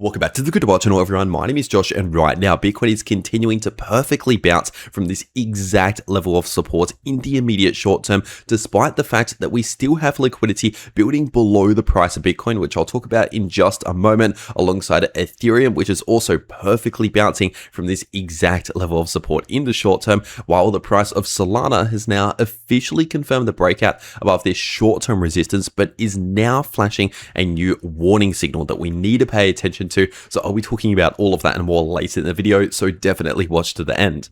Welcome back to the cryptowrld channel, everyone. My name is Josh, and right now Bitcoin is continuing to perfectly bounce from this exact level of support in the immediate short term, despite the fact that we still have liquidity building below the price of Bitcoin, which I'll talk about in just a moment, alongside Ethereum, which is also perfectly bouncing from this exact level of support in the short term, while the price of Solana has now officially confirmed the breakout above this short-term resistance, but is now flashing a new warning signal that we need to pay attention to. So I'll be talking about all of that and more later in the video, so definitely watch to the end.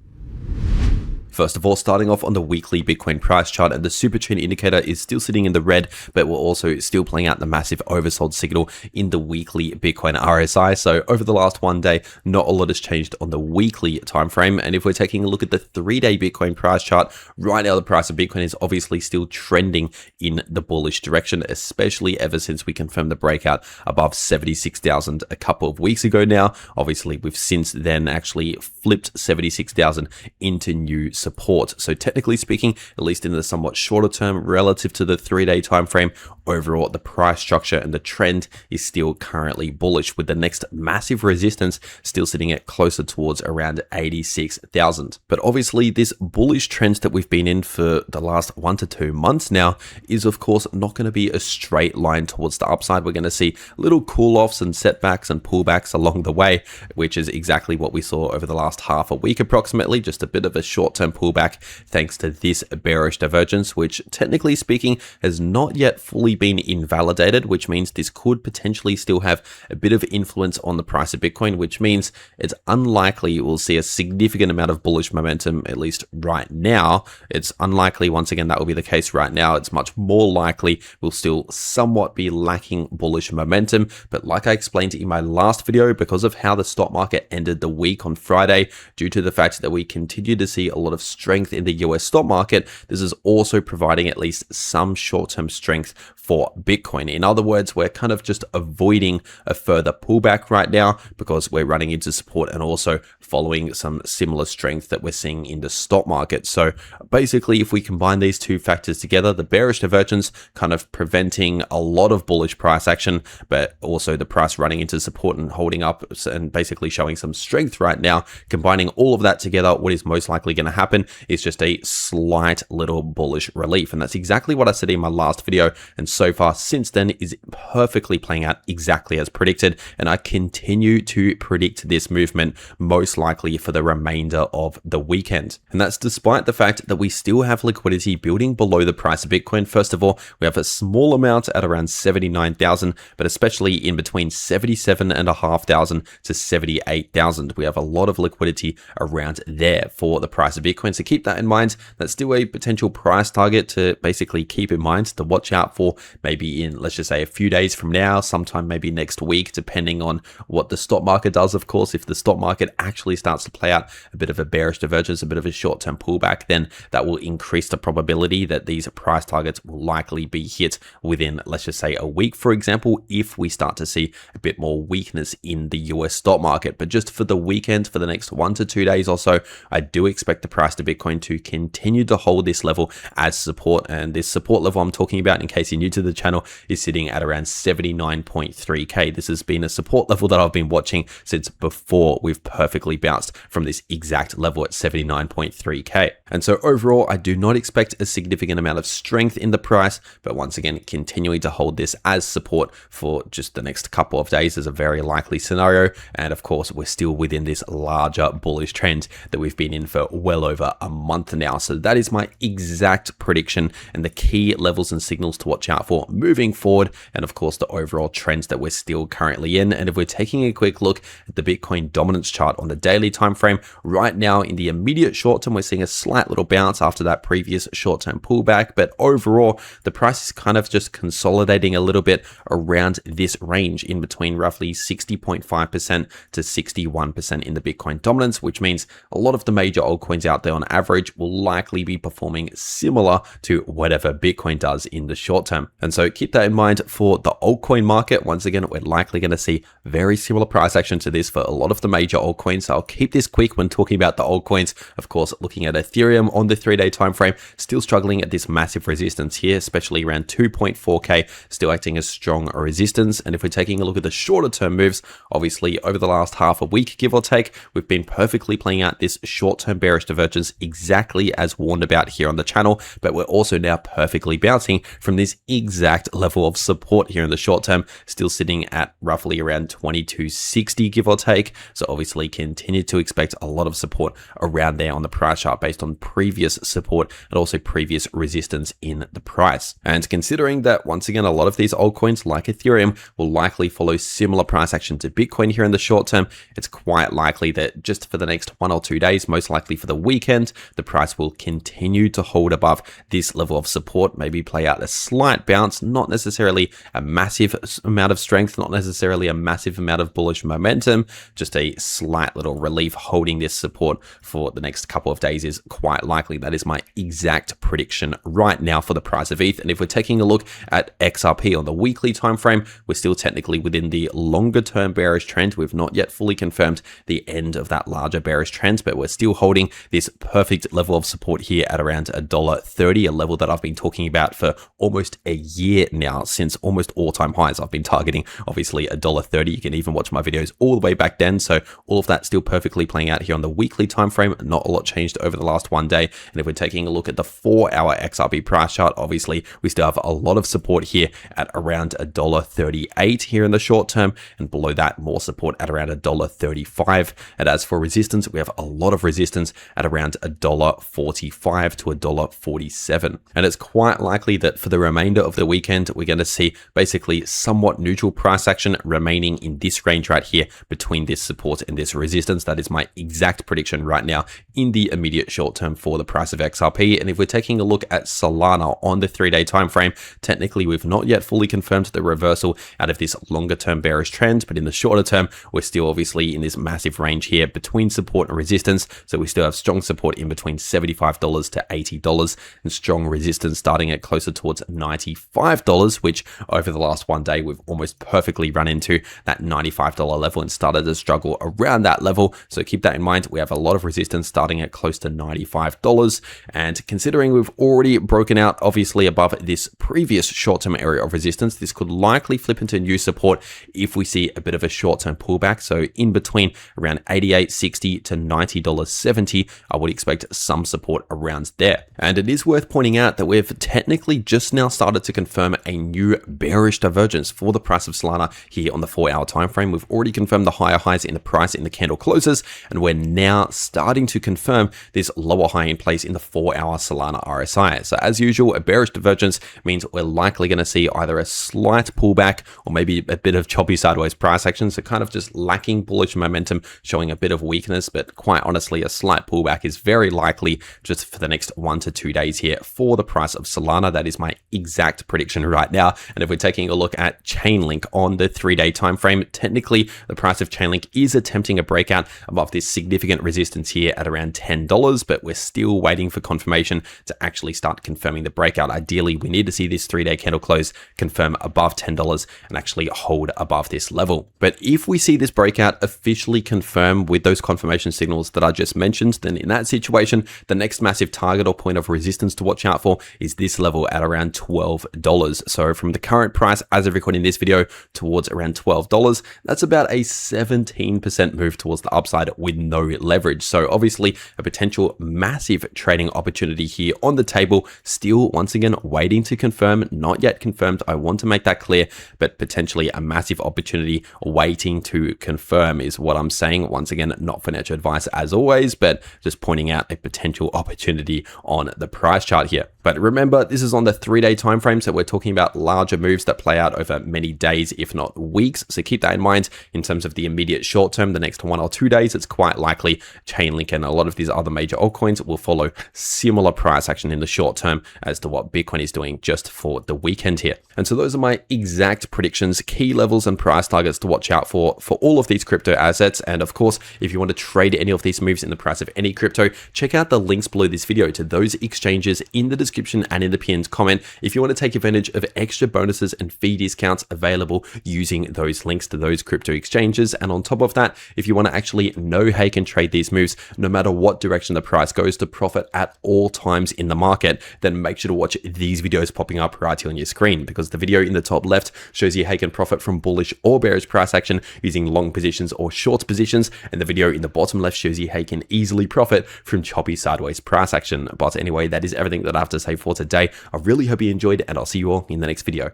First of all, starting off on the weekly Bitcoin price chart, and the super trend indicator is still sitting in the red, but we're also still playing out the massive oversold signal in the weekly Bitcoin RSI. So over the last one day, not a lot has changed on the weekly time frame. And if we're taking a look at the 3-day Bitcoin price chart, right now the price of Bitcoin is obviously still trending in the bullish direction, especially ever since we confirmed the breakout above 76,000 a couple of weeks ago now. Obviously, we've since then actually flipped 76,000 into new support. So technically speaking, at least in the somewhat shorter term relative to the 3-day time frame, overall the price structure and the trend is still currently bullish, with the next massive resistance still sitting at closer towards around 86,000. But obviously this bullish trend that we've been in for the last 1 to 2 months now is of course not going to be a straight line towards the upside. We're going to see little cool-offs and setbacks and pullbacks along the way, which is exactly what we saw over the last half a week approximately, just a bit of a short-term pullback thanks to this bearish divergence, which technically speaking has not yet fully been invalidated, which means this could potentially still have a bit of influence on the price of Bitcoin, which means it's unlikely we'll see a significant amount of bullish momentum, at least right now. It's unlikely, once again, that will be the case right now. It's much more likely we'll still somewhat be lacking bullish momentum. But like I explained in my last video, because of how the stock market ended the week on Friday, due to the fact that we continue to see a lot of strength in the US stock market, this is also providing at least some short-term strength for Bitcoin. In other words, we're kind of just avoiding a further pullback right now because we're running into support and also following some similar strength that we're seeing in the stock market. So basically, if we combine these two factors together, the bearish divergence kind of preventing a lot of bullish price action, but also the price running into support and holding up and basically showing some strength right now, combining all of that together, what is most likely going to happen is just a slight little bullish relief. And that's exactly what I said in my last video. And so far since then is perfectly playing out exactly as predicted. And I continue to predict this movement most likely for the remainder of the weekend. And that's despite the fact that we still have liquidity building below the price of Bitcoin. First of all, we have a small amount at around 79,000, but especially in between 77,500 to 78,000. We have a lot of liquidity around there for the price of Bitcoin. So keep that in mind. That's still a potential price target to basically keep in mind, to watch out for maybe in, let's just say, a few days from now, sometime maybe next week, depending on what the stock market does. Of course, if the stock market actually starts to play out a bit of a bearish divergence, a bit of a short-term pullback, then that will increase the probability that these price targets will likely be hit within, let's just say, a week, for example, if we start to see a bit more weakness in the US stock market. But just for the weekend, for the next 1 to 2 days or so, I do expect the price to Bitcoin to continue to hold this level as support. And this support level I'm talking about, in case you're new to the channel, is sitting at around 79.3k. This has been a support level that I've been watching since before we've perfectly bounced from this exact level at 79.3k. And so overall, I do not expect a significant amount of strength in the price, but once again, continuing to hold this as support for just the next couple of days is a very likely scenario. And of course, we're still within this larger bullish trend that we've been in for well over a month now. So that is my exact prediction and the key levels and signals to watch out for moving forward, and of course the overall trends that we're still currently in. And if we're taking a quick look at the Bitcoin dominance chart on the daily time frame, right now in the immediate short term, we're seeing a slight little bounce after that previous short-term pullback, but overall the price is kind of just consolidating a little bit around this range in between roughly 60.5% to 61% in the Bitcoin dominance, which means a lot of the major altcoins out there there on average will likely be performing similar to whatever Bitcoin does in the short term. And so keep that in mind for the altcoin market. Once again, we're likely going to see very similar price action to this for a lot of the major altcoins. So I'll keep this quick when talking about the altcoins. Of course, looking at Ethereum on the 3-day time frame, still struggling at this massive resistance here, especially around 2.4K, still acting as strong resistance. And if we're taking a look at the shorter term moves, obviously over the last half a week, give or take, we've been perfectly playing out this short-term bearish divergence exactly as warned about here on the channel, but we're also now perfectly bouncing from this exact level of support here in the short term, still sitting at roughly around 2260, give or take. So obviously continue to expect a lot of support around there on the price chart based on previous support and also previous resistance in the price. And considering that, once again, a lot of these altcoins like Ethereum will likely follow similar price action to Bitcoin here in the short term, it's quite likely that just for the next 1 or 2 days, most likely for the weekend, the price will continue to hold above this level of support, maybe play out a slight bounce, not necessarily a massive amount of strength, not necessarily a massive amount of bullish momentum, just a slight little relief holding this support for the next couple of days is quite likely. That is my exact prediction right now for the price of ETH. And if we're taking a look at XRP on the weekly time frame, we're still technically within the longer term bearish trend. We've not yet fully confirmed the end of that larger bearish trend, but we're still holding this perfect level of support here at around $1.30, a level that I've been talking about for almost a year now, since almost all-time highs. I've been targeting obviously $1.30. You can even watch my videos all the way back then. So all of that still perfectly playing out here on the weekly time frame. Not a lot changed over the last 1 day. And if we're taking a look at the 4-hour XRP price chart, obviously we still have a lot of support here at around $1.38 here in the short term, and below that more support at around $1.35. And as for resistance, we have a lot of resistance at around $1.45 to $1.47. And it's quite likely that for the remainder of the weekend, we're going to see basically somewhat neutral price action remaining in this range right here between this support and this resistance. That is my exact prediction right now in the immediate short term for the price of XRP. And if we're taking a look at Solana on the 3-day time frame, technically we've not yet fully confirmed the reversal out of this longer term bearish trend, but in the shorter term, we're still obviously in this massive range here between support and resistance. So we still have strong support in between $75 to $80 and strong resistance starting at closer towards $95, which over the last 1 day, we've almost perfectly run into that $95 level and started to struggle around that level. So keep that in mind. We have a lot of resistance starting at close to $95. And considering we've already broken out obviously above this previous short-term area of resistance, this could likely flip into new support if we see a bit of a short-term pullback. So in between around $88.60 to $90.70, I would expect some support around there. And it is worth pointing out that we've technically just now started to confirm a new bearish divergence for the price of Solana here on the 4-hour time frame. We've already confirmed the higher highs in the price in the candle closes, and we're now starting to confirm this lower high in place in the 4-hour Solana RSI. So as usual, a bearish divergence means we're likely going to see either a slight pullback or maybe a bit of choppy sideways price action. So kind of just lacking bullish momentum, showing a bit of weakness, but quite honestly, a slight pullback is very likely just for the next 1 to 2 days here for the price of Solana. That is my exact prediction right now. And if we're taking a look at Chainlink on the 3-day time frame, technically the price of Chainlink is attempting a breakout above this significant resistance here at around $10, but we're still waiting for confirmation to actually start confirming the breakout. Ideally, we need to see this 3-day candle close confirm above $10 and actually hold above this level. But if we see this breakout officially confirm with those confirmation signals that I just mentioned, then in that situation, the next massive target or point of resistance to watch out for is this level at around $12. So from the current price as of recording this video towards around $12, that's about a 17% move towards the upside with no leverage. So obviously a potential massive trading opportunity here on the table, still once again waiting to confirm, not yet confirmed. I want to make that clear, but potentially a massive opportunity waiting to confirm is what I'm saying. Once again, not financial advice as always, but just pointing out a potential opportunity on the price chart here. But remember, this is on the 3-day time frame, so we're talking about larger moves that play out over many days, if not weeks. So keep that in mind in terms of the immediate short term, the next 1 or 2 days. It's quite likely Chainlink and a lot of these other major altcoins will follow similar price action in the short term as to what Bitcoin is doing just for the weekend here. And so those are my exact predictions, key levels and price targets to watch out for all of these crypto assets. And of course, if you want to trade any of these moves in the price of any crypto crypto, check out the links below this video to those exchanges in the description and in the pinned comment if you want to take advantage of extra bonuses and fee discounts available using those links to those crypto exchanges. And on top of that, if you want to actually know how you can trade these moves, no matter what direction the price goes, to profit at all times in the market, then make sure to watch these videos popping up right here on your screen, because the video in the top left shows you how you can profit from bullish or bearish price action using long positions or short positions, and the video in the bottom left shows you how you can easily profit from choppy sideways price action. But anyway, that is everything that I have to say for today. I really hope you enjoyed, and I'll see you all in the next video.